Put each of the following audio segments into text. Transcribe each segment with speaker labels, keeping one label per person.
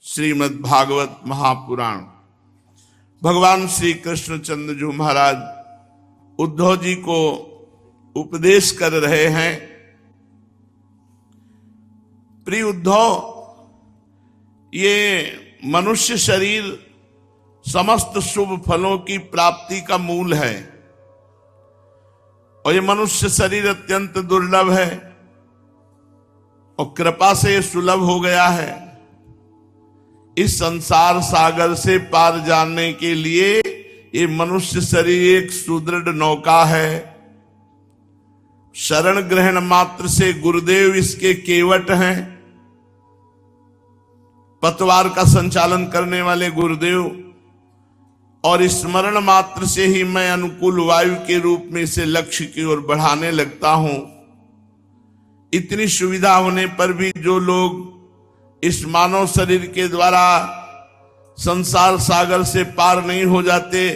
Speaker 1: श्रीमद् भागवत महापुराण। भगवान श्री कृष्णचंद्र जी महाराज उद्धव जी को उपदेश कर रहे हैं। प्रिय उद्धव, ये मनुष्य शरीर समस्त शुभ फलों की प्राप्ति का मूल है और ये मनुष्य शरीर अत्यंत दुर्लभ है और कृपा से सुलभ हो गया है। इस संसार सागर से पार जाने के लिए ये मनुष्य शरीर एक सुदृढ़ नौका है। शरण ग्रहण मात्र से गुरुदेव इसके केवट हैं। पतवार का संचालन करने वाले गुरुदेव, और स्मरण मात्र से ही मैं अनुकूल वायु के रूप में इसे लक्ष्य की ओर बढ़ाने लगता हूं। इतनी सुविधा होने पर भी जो लोग इस मानव शरीर के द्वारा संसार सागर से पार नहीं हो जाते,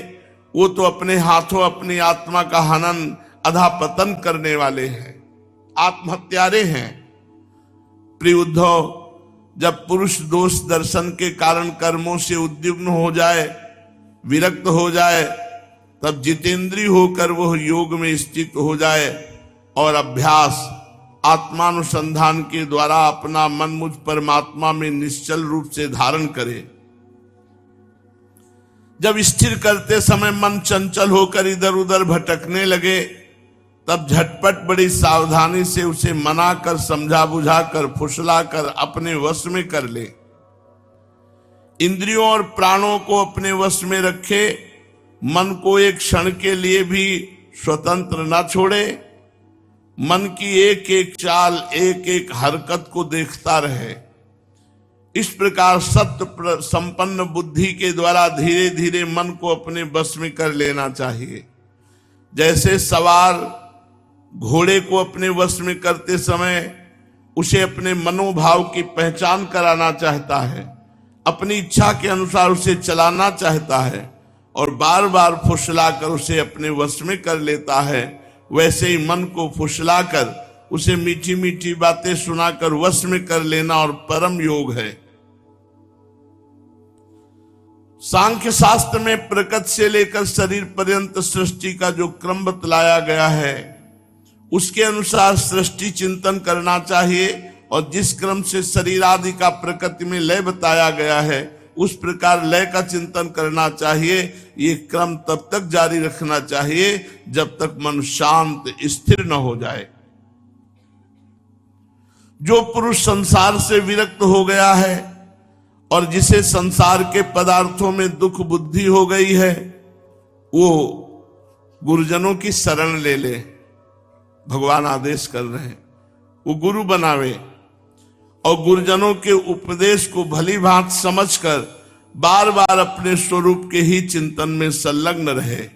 Speaker 1: वो तो अपने हाथों अपनी आत्मा का हनन अधापतन करने वाले हैं, आत्महत्यारे हैं। प्रिय उद्धव, जब पुरुष दोष दर्शन के कारण कर्मों से उद्विग्न हो जाए, विरक्त हो जाए, तब जितेंद्रिय होकर वह योग में स्थित हो जाए और अभ्यास आत्मानुसंधान के द्वारा अपना मन मुझ परमात्मा में निश्चल रूप से धारण करे। जब स्थिर करते समय मन चंचल होकर इधर उधर भटकने लगे, तब झटपट बड़ी सावधानी से उसे मना कर, समझा बुझा कर, फुसला कर अपने वश में कर ले। इंद्रियों और प्राणों को अपने वश में रखे, मन को एक क्षण के लिए भी स्वतंत्र न छोड़े। मन की एक एक चाल, एक एक हरकत को देखता रहे। इस प्रकार सत्य संपन्न बुद्धि के द्वारा धीरे धीरे मन को अपने बस में कर लेना चाहिए। जैसे सवार घोड़े को अपने वश में करते समय उसे अपने मनोभाव की पहचान कराना चाहता है, अपनी इच्छा के अनुसार उसे चलाना चाहता है और बार बार फुसलाकर उसे अपने वश में कर लेता है, वैसे ही मन को फुसलाकर उसे मीठी मीठी बातें सुनाकर वश में कर लेना और परम योग है। सांख्य शास्त्र में प्रकृति से लेकर शरीर पर्यंत सृष्टि का जो क्रम बतलाया गया है, उसके अनुसार सृष्टि चिंतन करना चाहिए और जिस क्रम से शरीर आदि का प्रकृति में लय बताया गया है, उस प्रकार लय का चिंतन करना चाहिए। ये क्रम तब तक जारी रखना चाहिए जब तक मन शांत स्थिर न हो जाए। जो पुरुष संसार से विरक्त हो गया है और जिसे संसार के पदार्थों में दुख बुद्धि हो गई है, वो गुरुजनों की शरण ले ले। भगवान आदेश कर रहे हैं वो गुरु बनावे और गुरुजनों के उपदेश को भली भांति समझकर बार बार अपने स्वरूप के ही चिंतन में संलग्न रहे।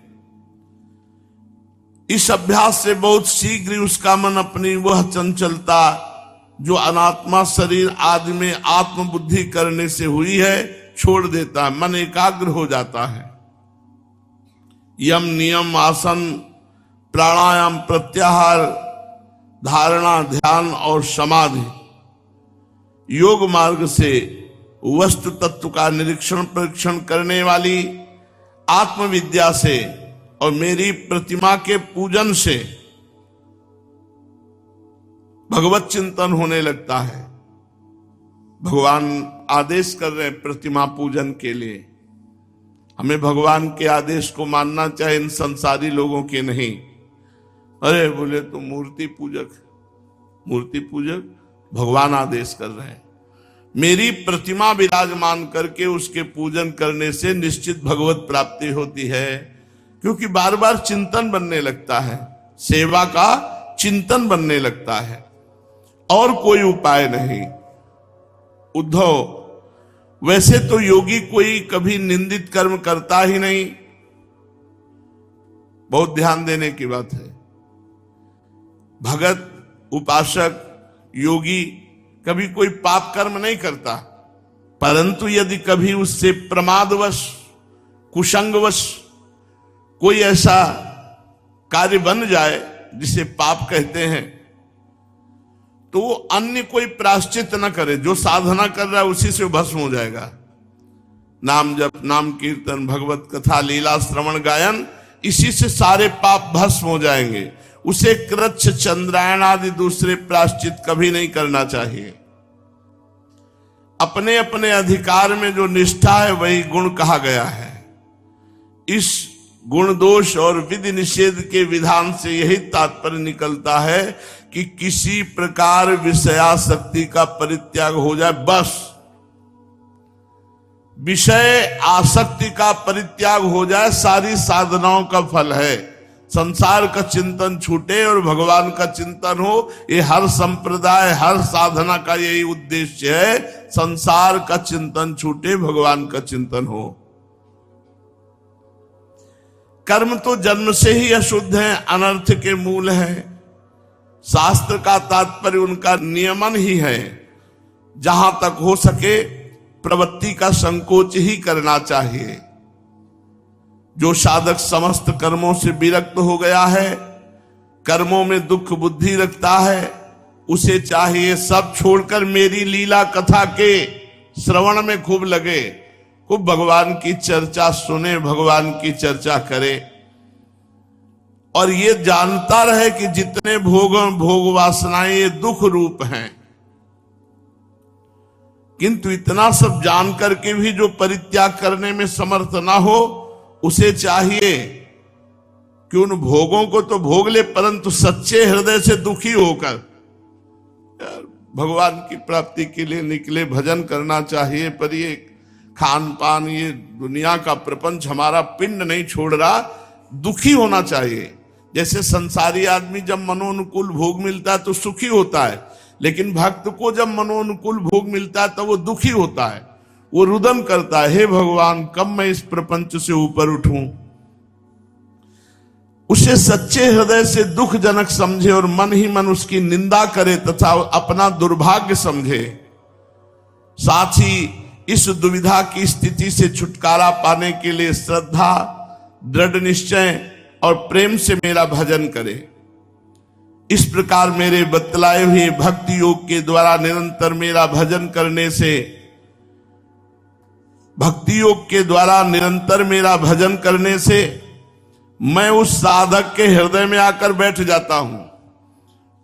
Speaker 1: इस अभ्यास से बहुत शीघ्र ही उसका मन अपनी वह चंचलता जो अनात्मा शरीर आदि में आत्मबुद्धि करने से हुई है छोड़ देता है, मन एकाग्र हो जाता है। यम नियम आसन प्राणायाम प्रत्याहार धारणा ध्यान और समाधि योग मार्ग से वस्तु तत्व का निरीक्षण परीक्षण करने वाली आत्मविद्या से और मेरी प्रतिमा के पूजन से भगवत चिंतन होने लगता है। भगवान आदेश कर रहे हैं प्रतिमा पूजन के लिए। हमें भगवान के आदेश को मानना चाहिए, इन संसारी लोगों के नहीं। अरे बोले तो मूर्ति पूजक भगवान आदेश कर रहे हैं। मेरी प्रतिमा विराजमान करके उसके पूजन करने से निश्चित भगवत प्राप्ति होती है, क्योंकि बार बार चिंतन बनने लगता है, सेवा का चिंतन बनने लगता है, और कोई उपाय नहीं। उद्धव, वैसे तो योगी कोई कभी निंदित कर्म करता ही नहीं। बहुत ध्यान देने की बात है। भगत, उपासक, योगी कभी कोई पाप कर्म नहीं करता, परंतु यदि कभी उससे प्रमादवश कुसंगवश कोई ऐसा कार्य बन जाए जिसे पाप कहते हैं, तो वो अन्य कोई प्रायश्चित न करे, जो साधना कर रहा है उसी से भस्म हो जाएगा। नाम जप, नाम कीर्तन, भगवत कथा, लीला श्रवण गायन, इसी से सारे पाप भस्म हो जाएंगे। उसे कृच्छ, चंद्रायण आदि दूसरे प्रायश्चित कभी नहीं करना चाहिए। अपने अपने अधिकार में जो निष्ठा है वही गुण कहा गया है। इस गुण दोष और विधि निषेध के विधान से यही तात्पर्य निकलता है कि किसी प्रकार विषयासक्ति का परित्याग हो जाए, बस। विषय आसक्ति का परित्याग हो जाए, सारी साधनाओं का फल है। संसार का चिंतन छूटे और भगवान का चिंतन हो, ये हर संप्रदाय, हर साधना का यही उद्देश्य है। संसार का चिंतन छूटे, भगवान का चिंतन हो। कर्म तो जन्म से ही अशुद्ध है, अनर्थ के मूल है। शास्त्र का तात्पर्य उनका नियमन ही है। जहां तक हो सके प्रवृत्ति का संकोच ही करना चाहिए। जो साधक समस्त कर्मों से विरक्त हो गया है, कर्मों में दुख बुद्धि रखता है, उसे चाहिए सब छोड़कर मेरी लीला कथा के श्रवण में खूब लगे, खूब भगवान की चर्चा सुने, भगवान की चर्चा करे। और ये जानता रहे कि जितने भोग वासनाएं ये दुख रूप हैं, किंतु इतना सब जान करके भी जो परित्याग करने में समर्थ ना हो, उसे चाहिए कि उन भोगों को तो भोग ले, परंतु सच्चे हृदय से दुखी होकर भगवान की प्राप्ति के लिए निकले। भजन करना चाहिए, पर ये खान पान, ये दुनिया का प्रपंच हमारा पिंड नहीं छोड़ रहा, दुखी होना चाहिए। जैसे संसारी आदमी जब मनोनुकूल भोग मिलता है तो सुखी होता है, लेकिन भक्त को जब मनोनुकूल भोग मिलता है तो वो दुखी होता है, वो रुदन करता है, हे भगवान कब मैं इस प्रपंच से ऊपर उठूं। उसे सच्चे हृदय से दुखजनक समझे और मन ही मन उसकी निंदा करे तथा अपना दुर्भाग्य समझे। साथ ही इस दुविधा की स्थिति से छुटकारा पाने के लिए श्रद्धा, दृढ़ निश्चय और प्रेम से मेरा भजन करे। इस प्रकार मेरे बतलाए हुए भक्ति योग के द्वारा निरंतर मेरा भजन करने से, भक्ति योग के द्वारा निरंतर मेरा भजन करने से मैं उस साधक के हृदय में आकर बैठ जाता हूं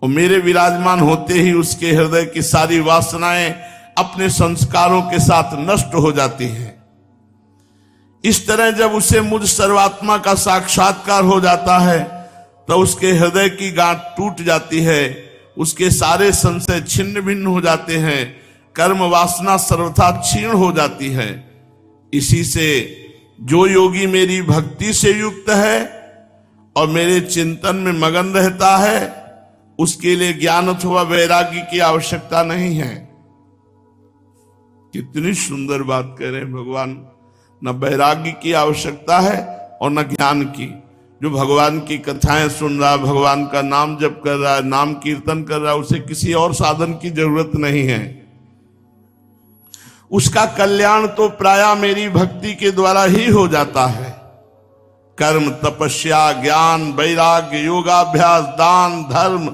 Speaker 1: और मेरे विराजमान होते ही उसके हृदय की सारी वासनाएं अपने संस्कारों के साथ नष्ट हो जाती हैं। इस तरह जब उसे मुझ सर्वात्मा का साक्षात्कार हो जाता है तो उसके हृदय की गांठ टूट जाती है, उसके सारे संशय छिन्न भिन्न हो जाते हैं, कर्म वासना सर्वथा क्षीण हो जाती है। इसी से जो योगी मेरी भक्ति से युक्त है और मेरे चिंतन में मगन रहता है, उसके लिए ज्ञान अथवा वैराग्य की आवश्यकता नहीं है। कितनी सुंदर बात कह रहे हैं भगवान। न वैराग्य की आवश्यकता है और न ज्ञान की। जो भगवान की कथाएं सुन रहा, भगवान का नाम जप कर रहा है, नाम कीर्तन कर रहा है, उसे किसी और साधन की जरूरत नहीं है। उसका कल्याण तो प्रायः मेरी भक्ति के द्वारा ही हो जाता है। कर्म, तपस्या, ज्ञान, वैराग्य, योगाभ्यास, दान, धर्म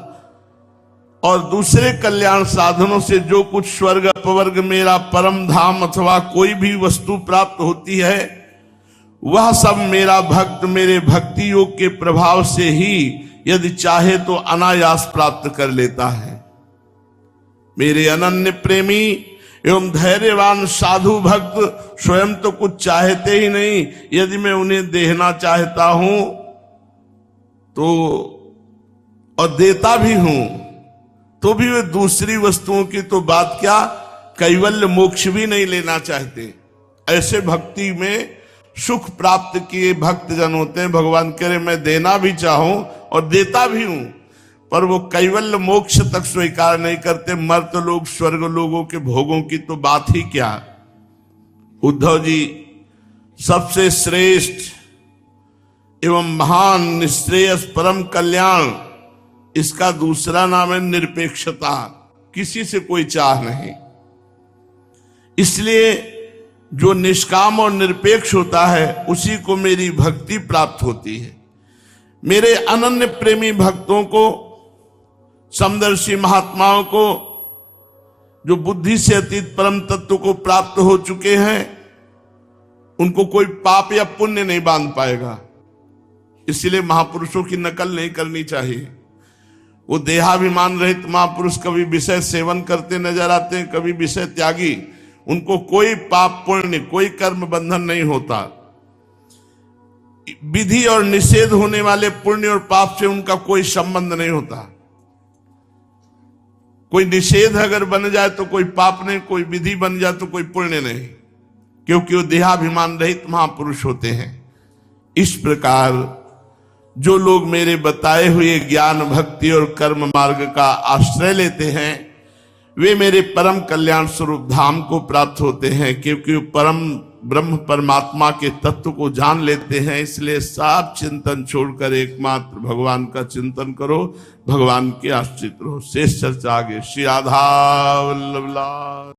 Speaker 1: और दूसरे कल्याण साधनों से जो कुछ स्वर्ग अपवर्ग मेरा परम धाम अथवा कोई भी वस्तु प्राप्त होती है, वह सब मेरा भक्त मेरे भक्ति योग के प्रभाव से ही यदि चाहे तो अनायास प्राप्त कर लेता है। मेरे अनन्य प्रेमी एवं धैर्यवान साधु भक्त स्वयं तो कुछ चाहते ही नहीं, यदि मैं उन्हें देना चाहता हूं तो और देता भी हूं तो भी वे दूसरी वस्तुओं की तो बात क्या, कैवल्य मोक्ष भी नहीं लेना चाहते। ऐसे भक्ति में सुख प्राप्त किए भक्त जन होते हैं। भगवान कह रहे मैं देना भी चाहूं और देता भी हूं, पर वो कैवल्य मोक्ष तक स्वीकार नहीं करते। मर्त लोग, स्वर्ग लोगों के भोगों की तो बात ही क्या। उद्धव जी, सबसे श्रेष्ठ एवं महान निश्रेयस परम कल्याण, इसका दूसरा नाम है निरपेक्षता। किसी से कोई चाह नहीं। इसलिए जो निष्काम और निरपेक्ष होता है उसी को मेरी भक्ति प्राप्त होती है। मेरे अनन्य प्रेमी भक्तों को समदर्शी महात्माओं को, जो बुद्धि से अतीत परम तत्व को प्राप्त हो चुके हैं, उनको कोई पाप या पुण्य नहीं बांध पाएगा। इसलिए महापुरुषों की नकल नहीं करनी चाहिए। वो देहाभिमान रहित महापुरुष कभी विषय सेवन करते नजर आते हैं, कभी विषय त्यागी। उनको कोई पाप पुण्य, कोई कर्म बंधन नहीं होता। विधि और निषेध होने वाले पुण्य और पाप से उनका कोई संबंध नहीं होता। कोई निषेध अगर बन जाए तो कोई पाप नहीं, कोई विधि बन जाए तो कोई पुण्य नहीं, क्योंकि वो देहाभिमान रहित महापुरुष होते हैं। इस प्रकार जो लोग मेरे बताए हुए ज्ञान, भक्ति और कर्म मार्ग का आश्रय लेते हैं, वे मेरे परम कल्याण स्वरूप धाम को प्राप्त होते हैं, क्योंकि वो परम ब्रह्म परमात्मा के तत्व को जान लेते हैं। इसलिए सब चिंतन छोड़कर एकमात्र भगवान का चिंतन करो, भगवान के आश्रित रहो। शेष चर्चा आगे। श्री राधा वल्लभ लाल।